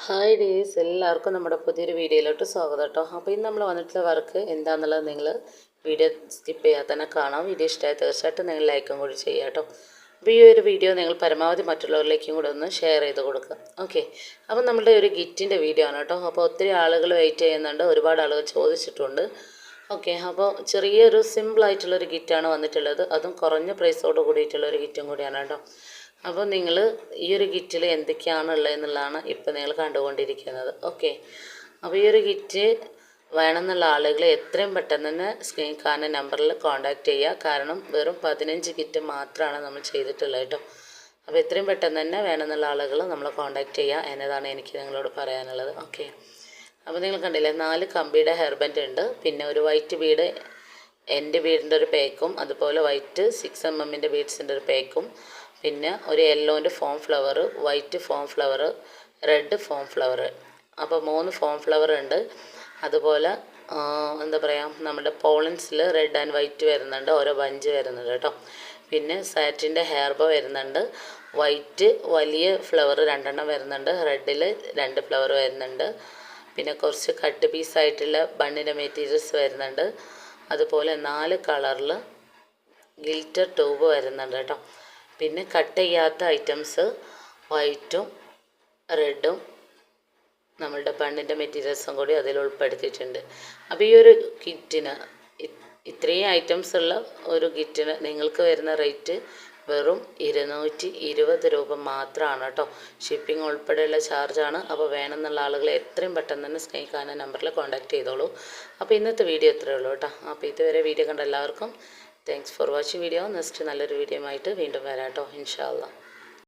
Hi days, എല്ലാവർക്കും നമ്മുടെ പുതിയൊരു വീഡിയോയിലോട്ട് സ്വാഗതം കേട്ടോ. അപ്പോൾ ഇന്ന് നമ്മൾ വന്നിട്ടുള്ള വർക്ക് എന്താണെന്നുള്ളത് നിങ്ങൾ വീഡിയോ സ്കിപ്പ് ചെയ്യാതെ തന്നെ കാണാം. വീഡിയോ ഇഷ്ടമായി തീർച്ചയായിട്ടും നിങ്ങൾ ലൈക്കും കൂടി ചെയ്യുക കേട്ടോ. അപ്പോൾ ഈ ഒരു വീഡിയോ നിങ്ങൾ പരമാവധി മറ്റുള്ളവരിലേക്കും കൂടെ ഒന്ന് ഷെയർ ചെയ്ത് കൊടുക്കുക. ഓക്കെ, അപ്പോൾ നമ്മുടെ ഒരു ഗിറ്റിൻ്റെ വീഡിയോ ആണ് കേട്ടോ. അപ്പോൾ ഒത്തിരി ആളുകൾ വെയിറ്റ് ചെയ്യുന്നുണ്ട്, ഒരുപാട് ആളുകൾ ചോദിച്ചിട്ടുണ്ട്. ഓക്കെ, അപ്പോൾ ചെറിയൊരു സിമ്പിളായിട്ടുള്ളൊരു ഗിറ്റാണ് വന്നിട്ടുള്ളത്, അതും കുറഞ്ഞ പ്രൈസോട് കൂടിയിട്ടുള്ളൊരു ഗിറ്റും കൂടിയാണ് കേട്ടോ. അപ്പോൾ നിങ്ങൾ ഈ ഒരു കിറ്റിൽ എന്തൊക്കെയാണുള്ളത് എന്നുള്ളതാണ് ഇപ്പോൾ നിങ്ങൾ കണ്ടുകൊണ്ടിരിക്കുന്നത്. ഓക്കെ, അപ്പോൾ ഈ ഒരു കിറ്റ് വേണമെന്നുള്ള ആളുകൾ എത്രയും പെട്ടെന്ന് തന്നെ സ്ക്രീൻ കാണുന്ന നമ്പറിൽ കോൺടാക്റ്റ് ചെയ്യുക. കാരണം വെറും 15 കിറ്റ് മാത്രമാണ് നമ്മൾ ചെയ്തിട്ടുള്ളത് കേട്ടോ. അപ്പോൾ എത്രയും പെട്ടെന്ന് തന്നെ വേണമെന്നുള്ള ആളുകൾ നമ്മളെ കോൺടാക്റ്റ് ചെയ്യുക എന്നതാണ് എനിക്ക് നിങ്ങളോട് പറയാനുള്ളത്. ഓക്കെ, അപ്പോൾ നിങ്ങൾ കണ്ടില്ലേ, 4 കമ്പിയുടെ ഹെയർ ബാൻഡ് ഉണ്ട്, പിന്നെ ഒരു വൈറ്റ് ബീഡ് എൻ്റെ ബീഡിൻ്റെ ഒരു പേക്കും, അതുപോലെ വൈറ്റ് 6 mm ബീഡ്സിൻ്റെ ഒരു പേക്കും, പിന്നെ ഒരു യെല്ലോൻ്റെ foam flower, white foam flower, red foam flower. അപ്പോൾ 3 ഫോം ഫ്ലവർ ഉണ്ട്. അതുപോലെ എന്താ പറയുക, നമ്മുടെ പോളൻസിൽ റെഡ് ആൻഡ് വൈറ്റ് വരുന്നുണ്ട്, ഓരോ ബഞ്ച് വരുന്നുണ്ട് കേട്ടോ. പിന്നെ സാറ്റിൻ്റെ ഹെയർ ബോ വരുന്നുണ്ട്, വൈറ്റ് വലിയ ഫ്ലവർ 2 വരുന്നുണ്ട്, റെഡിൽ 2 ഫ്ലവർ വരുന്നുണ്ട്. പിന്നെ കുറച്ച് കട്ട് പീസായിട്ടുള്ള ബണ്ണിൻ്റെ മെറ്റീരിയൽസ് വരുന്നുണ്ട്. അതുപോലെ 4 കളറിൽ ഗിൽറ്റർ ട്യൂബ് വരുന്നുണ്ട് കേട്ടോ. പിന്നെ കട്ട് ചെയ്യാത്ത ഐറ്റംസ് വൈറ്റും റെഡും നമ്മളുടെ ബണ്ണിൻ്റെ മെറ്റീരിയൽസും കൂടി അതിൽ ഉൾപ്പെടുത്തിയിട്ടുണ്ട്. അപ്പോൾ ഈ ഒരു കിറ്റിന് ഇത്രയും ഐറ്റംസ് ഉള്ള ഒരു കിറ്റിന് നിങ്ങൾക്ക് വരുന്ന റേറ്റ് വെറും 220 രൂപ മാത്രമാണ് കേട്ടോ. ഷിപ്പിംഗ് ഉൾപ്പെടെയുള്ള ചാർജാണ്. അപ്പോൾ വേണമെന്നുള്ള ആളുകൾ എത്രയും പെട്ടെന്ന് തന്നെ സ്ക്രീൻ കാണുന്ന നമ്പറിൽ കോൺടാക്റ്റ് ചെയ്തോളൂ. അപ്പോൾ ഇന്നത്തെ വീഡിയോ ഇത്രയേ ഉള്ളൂ കേട്ടോ. അപ്പോൾ ഇതുവരെ വീഡിയോ കണ്ട എല്ലാവർക്കും thanks for watching video. Next നല്ലൊരു വീഡിയോ ആയിട്ട് വീണ്ടും വരാം കേട്ടോ, ഇൻഷാ അല്ലാ.